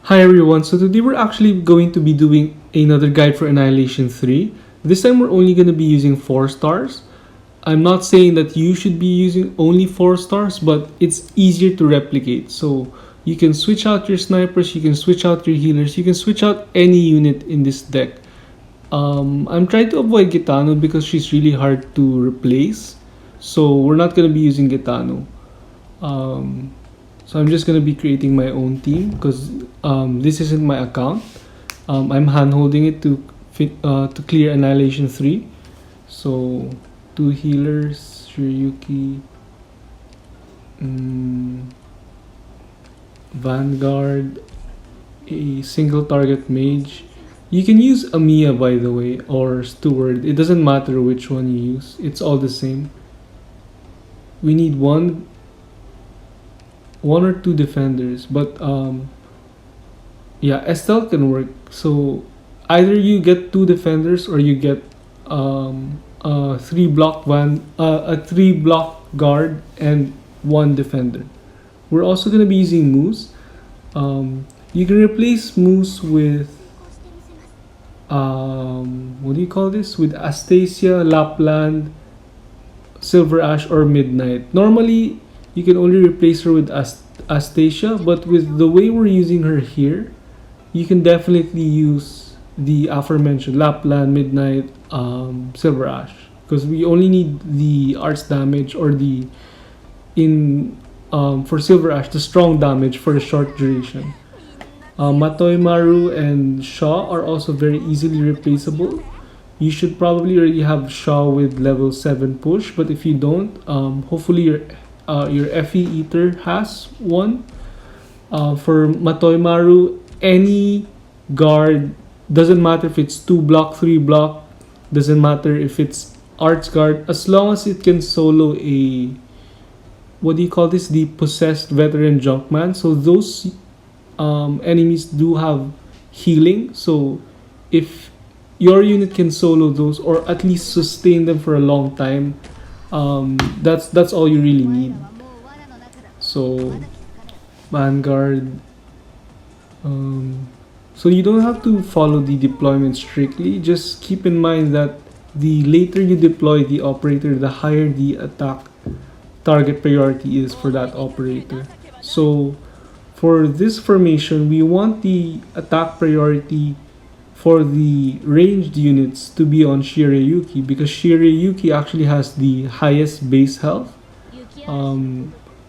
Hi everyone, so today we're actually going to be doing another guide for Annihilation 3. This time we're only going to be using 4 stars. I'm not saying that you should be using only 4 stars, but it's easier to replicate. So you can switch out your snipers, you can switch out your healers, you can switch out any unit in this deck. I'm trying to avoid Gitano because she's really hard to replace. So we're not going to be using Gitano. So I'm just going to be creating my own team because this isn't my account. I'm hand-holding it to clear Annihilation 3. So 2 healers, Shirayuki, Vanguard, a single target mage. You can use Amiya, by the way, or Steward. It doesn't matter which one you use. It's all the same. We need one or 2 defenders, but yeah, Estelle can work. So either you get 2 defenders or you get a 3 block guard and 1 defender. We're also gonna be using Mousse. You can replace Mousse with what do you call this? With Astesia, Lappland, Silverash, or Midnight. Normally, you can only replace her with Astesia, but with the way we're using her here, you can definitely use the aforementioned Lappland, Midnight, Silverash, because we only need the arts damage or the for Silverash, the strong damage for the short duration. Matoimaru and Shaw are also very easily replaceable. You should probably already have Shaw with level 7 push, but if you don't, hopefully your FE Eater has one. For Matoimaru, any guard, doesn't matter if it's 2 block, 3 block, doesn't matter if it's arts guard, as long as it can solo a, what do you call this, the possessed veteran junkman. So those enemies do have healing, so if your unit can solo those or at least sustain them for a long time, that's all you really need. So Vanguard, so you don't have to follow the deployment strictly. Just keep in mind that the later you deploy the operator, the higher the attack target priority is for that operator. So for this formation, we want the attack priority for the ranged units to be on Shirayuki, because Shirayuki actually has the highest base health.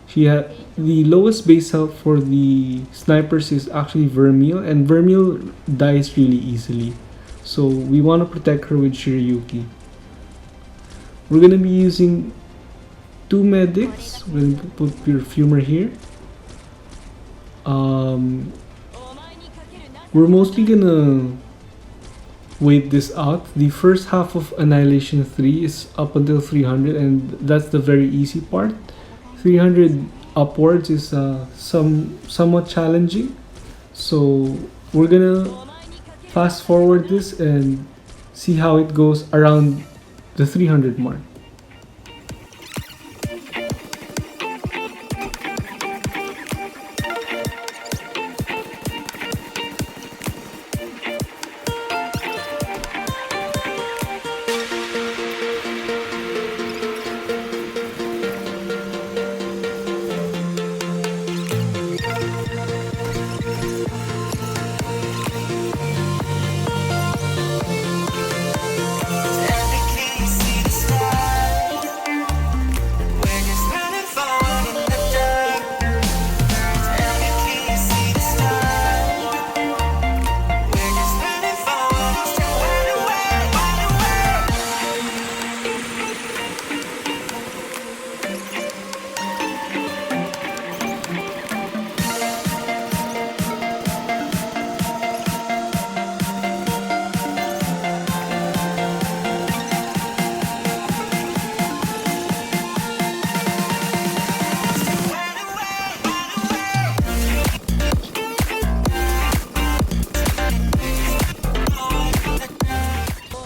She had the lowest base health for the snipers is actually Vermeil, and Vermeil dies really easily. So we want to protect her with Shirayuki. We're gonna be using 2 medics. We're gonna put Perfumer here. We're mostly gonna wait this out. The first half of Annihilation 3 is up until 300, and that's the very easy part. 300 upwards is somewhat challenging, so we're gonna fast forward this and see how it goes around the 300 mark.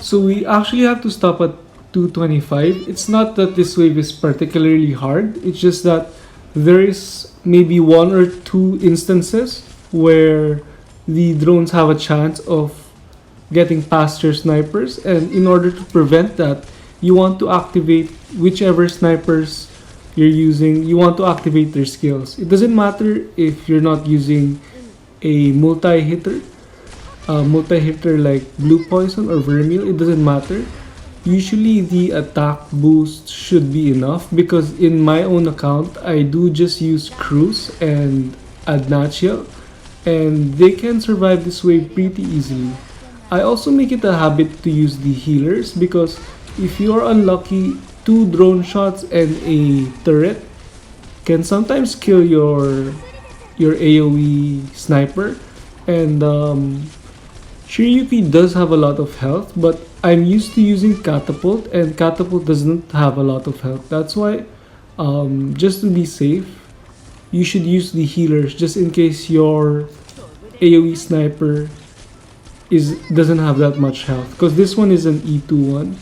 So we actually have to stop at 225. It's not that this wave is particularly hard, it's just that there is maybe 1 or 2 instances where the drones have a chance of getting past your snipers, and in order to prevent that, you want to activate whichever snipers you're using. You want to activate their skills. It doesn't matter if you're not using a multi-hitter like blue poison or vermeil. It doesn't matter. Usually the attack boost should be enough, because in my own account I do just use Cruise and Adnachiel, and they can survive this wave pretty easily. I also make it a habit to use the healers, because if you're unlucky, 2 drone shots and a turret can sometimes kill your AoE sniper. And Shirayuki does have a lot of health, but I'm used to using Catapult, and Catapult doesn't have a lot of health. That's why, just to be safe, you should use the healers just in case your AoE sniper doesn't have that much health, because this one is an E2 one.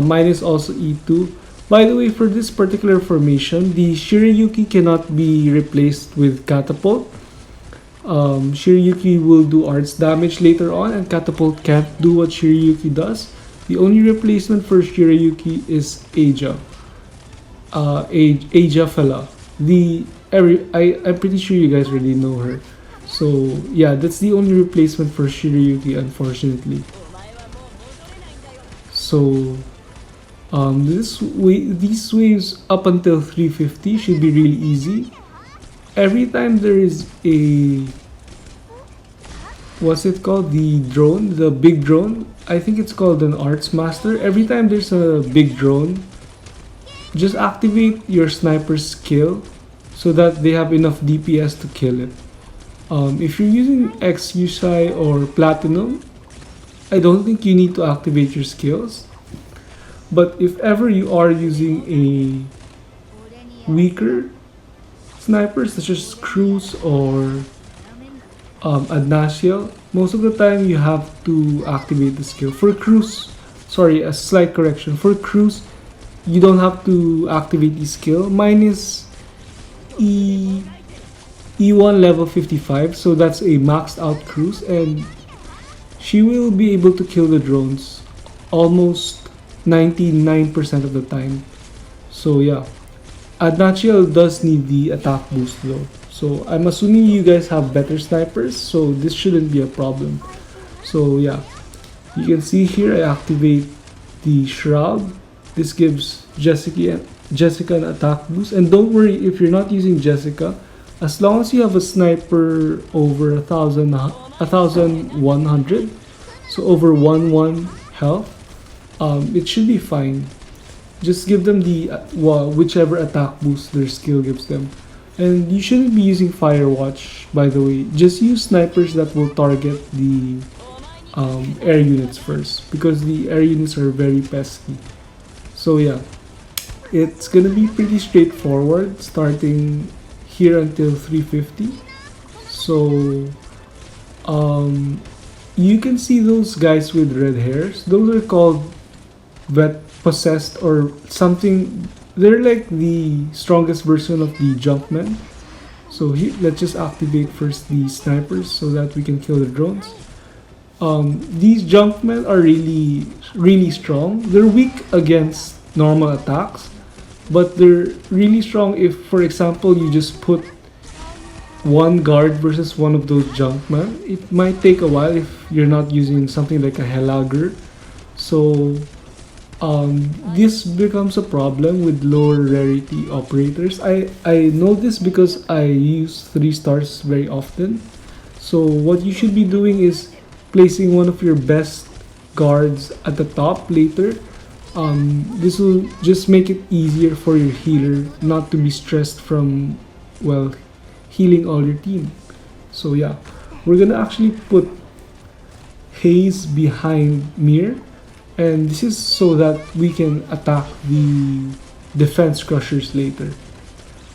Mine is also E2. By the way, for this particular formation, the Shirayuki cannot be replaced with Catapult. Shirayuki will do arts damage later on, and Catapult can't do what Shirayuki does. The only replacement for Shirayuki is Eyja. Eyja fella. I'm pretty sure you guys already know her. So yeah, that's the only replacement for Shirayuki, unfortunately. So these waves up until 350 should be really easy. Every time there is a, what's it called, the drone, the big drone, I think it's called an Arts Master. Every time there's a big drone, just activate your sniper's skill so that they have enough DPS to kill it. If you're using XUSI or Platinum, I don't think you need to activate your skills. But if ever you are using a weaker sniper, such as Cruise or Adnachiel, most of the time you have to activate the skill. For Cruise, sorry, a slight correction. For Cruise, you don't have to activate the skill. Mine is E1 level 55, so that's a maxed out Cruise, and she will be able to kill the drones almost 99% of the time. So yeah, Adnachiel does need the attack boost though. So I'm assuming you guys have better snipers, so this shouldn't be a problem. So yeah, you can see here I activate the Shroud. This gives Jessica an attack boost, and don't worry if you're not using Jessica. As long as you have a sniper over 1100, so over 1 health, it should be fine. Just give them the whichever attack boost their skill gives them. And you shouldn't be using Firewatch, by the way. Just use snipers that will target the air units first, because the air units are very pesky. So yeah, it's gonna be pretty straightforward starting here until 350. So you can see those guys with red hairs. Those are called vet possessed or something. They're like the strongest version of the Junkmen. So here, let's just activate first the snipers so that we can kill the drones. These Junkmen are really strong. They're weak against normal attacks, but they're really strong if, for example, you just put one guard versus one of those Junkmen. It might take a while if you're not using something like a Hellagur. So this becomes a problem with lower rarity operators. I know this because I use 3 stars very often. So what you should be doing is placing one of your best guards at the top later. This will just make it easier for your healer not to be stressed from, well, healing all your team. So yeah, we're gonna actually put Haze behind Mir, and this is so that we can attack the defense crushers later.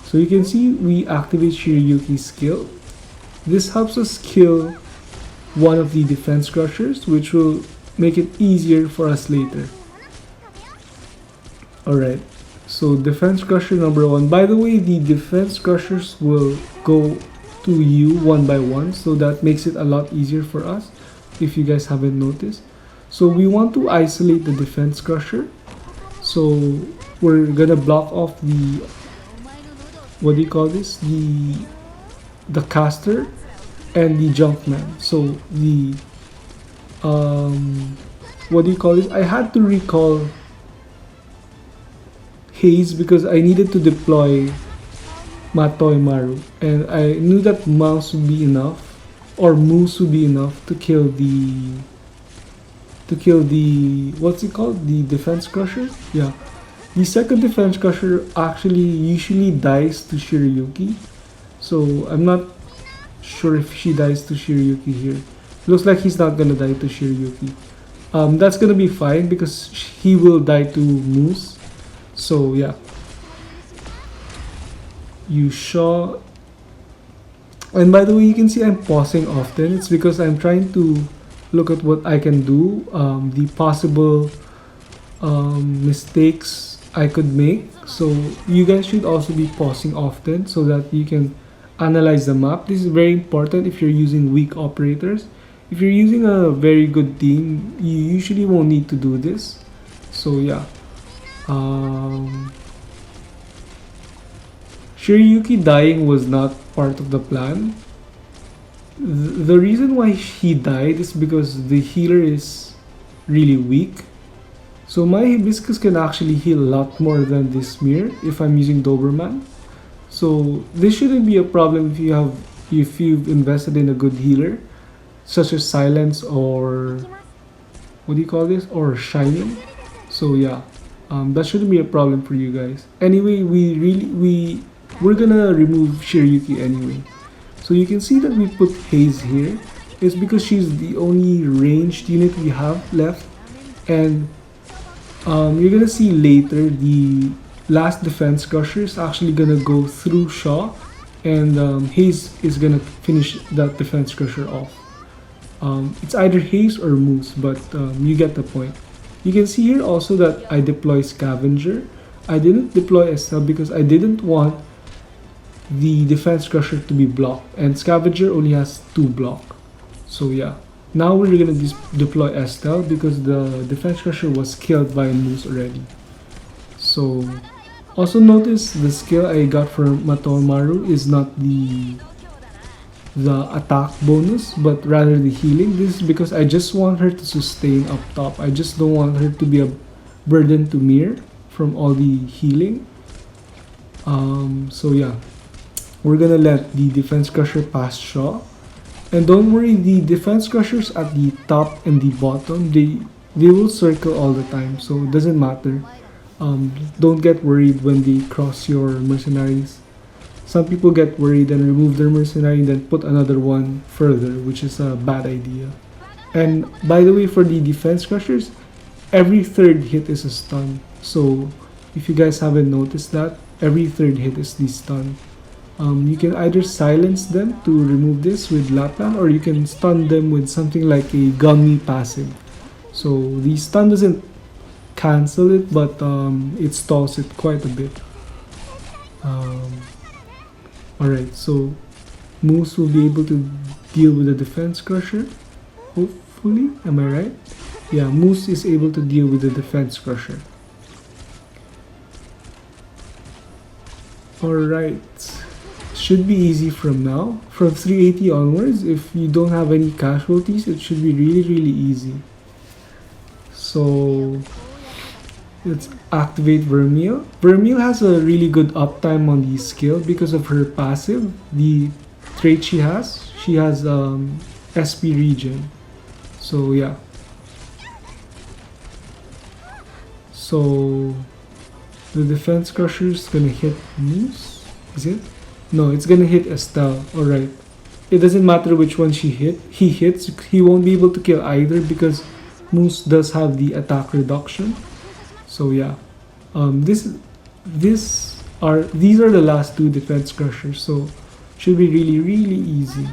So you can see we activate Shirayuki's skill. This helps us kill one of the defense crushers, which will make it easier for us later. Alright, so defense crusher number 1. By the way, the defense crushers will go to you one by one, so that makes it a lot easier for us if you guys haven't noticed. So we want to isolate the defense crusher, so we're gonna block off the, what do you call this, the caster and the junkman. So the what do you call this, I had to recall Haze because I needed to deploy Matoimaru, and I knew that Mousse would be enough, or Mousse would be enough to kill the what's it called, the defense crusher. Yeah, the second defense crusher actually usually dies to Shirayuki, so I'm not sure if she dies to Shirayuki here. Looks like he's not gonna die to Shirayuki. That's gonna be fine because he will die to Mousse. So yeah, you saw. And by the way, you can see I'm pausing often. It's because I'm trying to look at what I can do, the possible mistakes I could make. So you guys should also be pausing often so that you can analyze the map. This is very important if you're using weak operators. If you're using a very good team, you usually won't need to do this. So yeah. Shirayuki dying was not part of the plan. The reason why he died is because the healer is really weak. So my Hibiscus can actually heal a lot more than this mirror if I'm using Doberman. So this shouldn't be a problem if you've invested in a good healer, such as Silence or what do you call this, or Shining. So yeah, that shouldn't be a problem for you guys. Anyway, we're gonna remove Shirayuki anyway. So you can see that we put Haze here. It's because she's the only ranged unit we have left, and you're gonna see later the last defense crusher is actually gonna go through Shaw, and Haze is gonna finish that defense crusher off. It's either Haze or Mousse, but you get the point. You can see here also that I deploy Scavenger. I didn't deploy Estelle because I didn't want the defense crusher to be blocked, and Scavenger only has 2 block. So yeah, now we're gonna deploy Estelle because the defense crusher was killed by Mousse already. So also notice the skill I got from Matoimaru is not the attack bonus, but rather the healing. This is because I just want her to sustain up top. I just don't want her to be a burden to Mir from all the healing. So yeah, we're gonna let the defense crusher pass Shaw, and don't worry, the defense crushers at the top and the bottom, they will circle all the time, so it doesn't matter. Don't get worried when they cross your mercenaries. Some people get worried and remove their mercenary and then put another one further, which is a bad idea. And by the way, for the defense crushers, every third hit is a stun. So if you guys haven't noticed that, every third hit is the stun. You can either silence them to remove this with Lappland, or you can stun them with something like a gummy passive. So the stun doesn't cancel it, but it stalls it quite a bit. Alright, so Mousse will be able to deal with the defense crusher. Hopefully, am I right? Yeah, Mousse is able to deal with the defense crusher. Alright, should be easy from now. From 380 onwards, if you don't have any casualties, it should be really easy. So let's activate Vermeil. Vermeil has a really good uptime on the skill because of her passive. The trait she has SP Regen. So yeah. So the defense crusher is gonna hit Mousse. Is it? No, it's gonna hit Estelle. Alright. It doesn't matter which one he hits. He won't be able to kill either because Mousse does have the attack reduction. So yeah, these are the last 2 defense crushers, so should be really easy.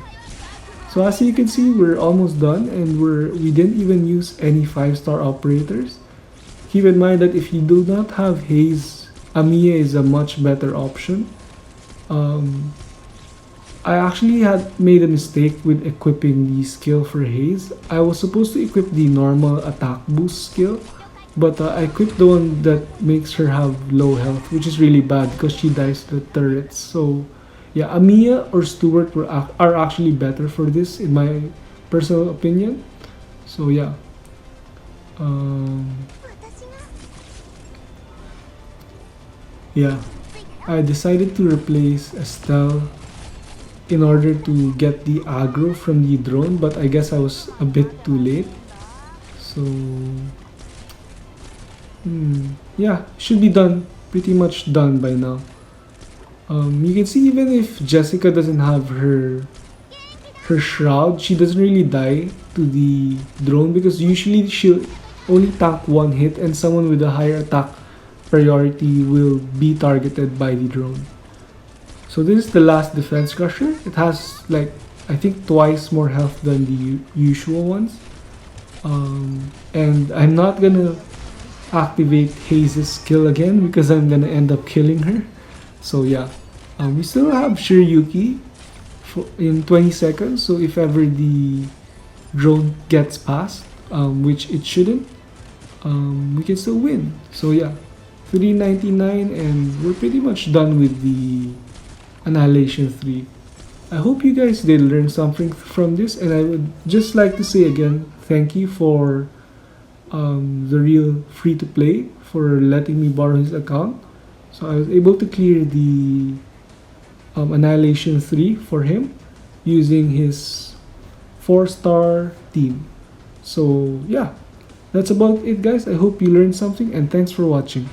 So as you can see, we're almost done, and we didn't even use any 5-star operators. Keep in mind that if you do not have Haze, Amiya is a much better option. I actually had made a mistake with equipping the skill for Haze. I was supposed to equip the normal attack boost skill, but I equipped the one that makes her have low health, which is really bad because she dies to turrets. So yeah, Amiya or Stuart are actually better for this in my personal opinion. So yeah. Yeah, I decided to replace Estelle in order to get the aggro from the drone, but I guess I was a bit too late. So yeah, should be done, pretty much done by now. You can see even if Jessica doesn't have her shroud, she doesn't really die to the drone because usually she'll only tank one hit and someone with a higher attack priority will be targeted by the drone. So this is the last defense crusher. It has like I think twice more health than the usual ones. And I'm not gonna activate Haze's skill again because I'm gonna end up killing her. So yeah, we still have Shirayuki in 20 seconds. So if ever the drone gets past, which it shouldn't, we can still win. So yeah, 399 and we're pretty much done with the Annihilation 3. I hope you guys did learn something from this, and I would just like to say again, thank you for the real free-to-play for letting me borrow his account. So I was able to clear the Annihilation 3 for him using his 4-star team. So yeah, that's about it guys. I hope you learned something and thanks for watching.